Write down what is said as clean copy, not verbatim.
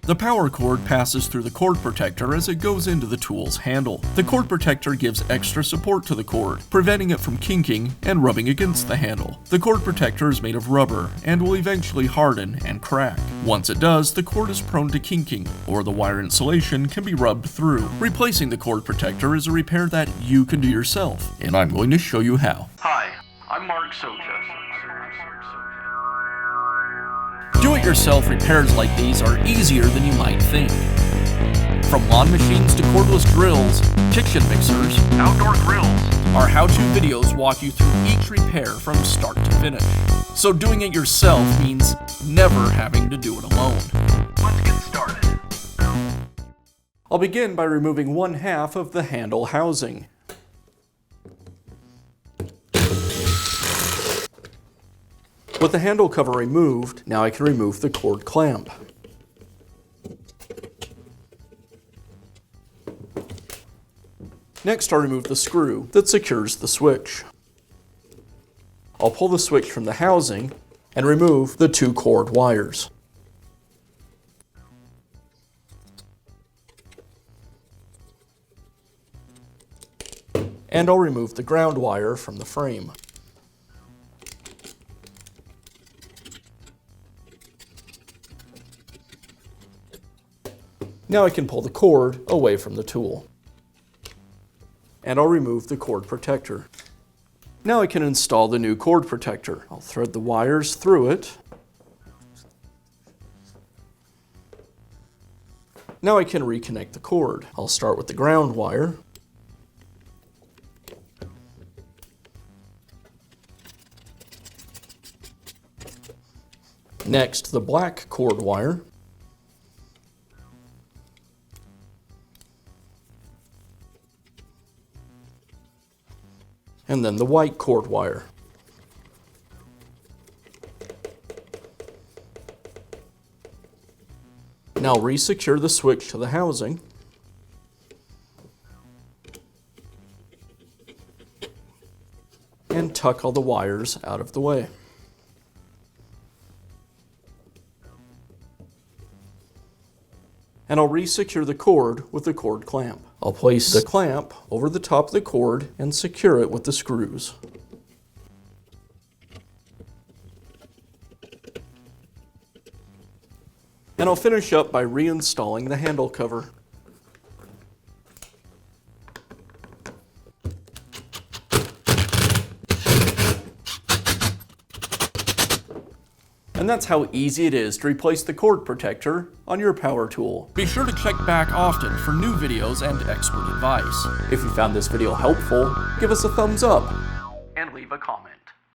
The power cord passes through the cord protector as it goes into the tool's handle. The cord protector gives extra support to the cord, preventing it from kinking and rubbing against the handle. The cord protector is made of rubber and will eventually harden and crack. Once it does, the cord is prone to kinking, or the wire insulation can be rubbed through. Replacing the cord protector is a repair that you can do yourself, and I'm going to show you how. Hi, I'm Mark Socha. Do-it-yourself repairs like these are easier than you might think. From lawn machines to cordless drills, kitchen mixers, Outdoor grills. our how-to videos walk you through each repair from start to finish. So doing it yourself means never having to do it alone. Let's get started. I'll begin by removing one half of the handle housing. With the handle cover removed, now I can remove the cord clamp. Next, I'll remove the screw that secures the switch. I'll pull the switch from the housing and remove the two cord wires. And I'll remove the ground wire from the frame. Now I can pull the cord away from the tool. And I'll remove the cord protector. Now I can install the new cord protector. I'll thread the wires through it. Now I can reconnect the cord. I'll start with the ground wire. Next, the black cord wire. And then the white cord wire. Now resecure the switch to the housing. And tuck all the wires out of the way. And I'll resecure the cord with the cord clamp. I'll place the clamp over the top of the cord and secure it with the screws. And I'll finish up by reinstalling the handle cover. And that's how easy it is to replace the cord protector on your power tool. Be sure to check back often for new videos and expert advice. If you found this video helpful, give us a thumbs up And leave a comment.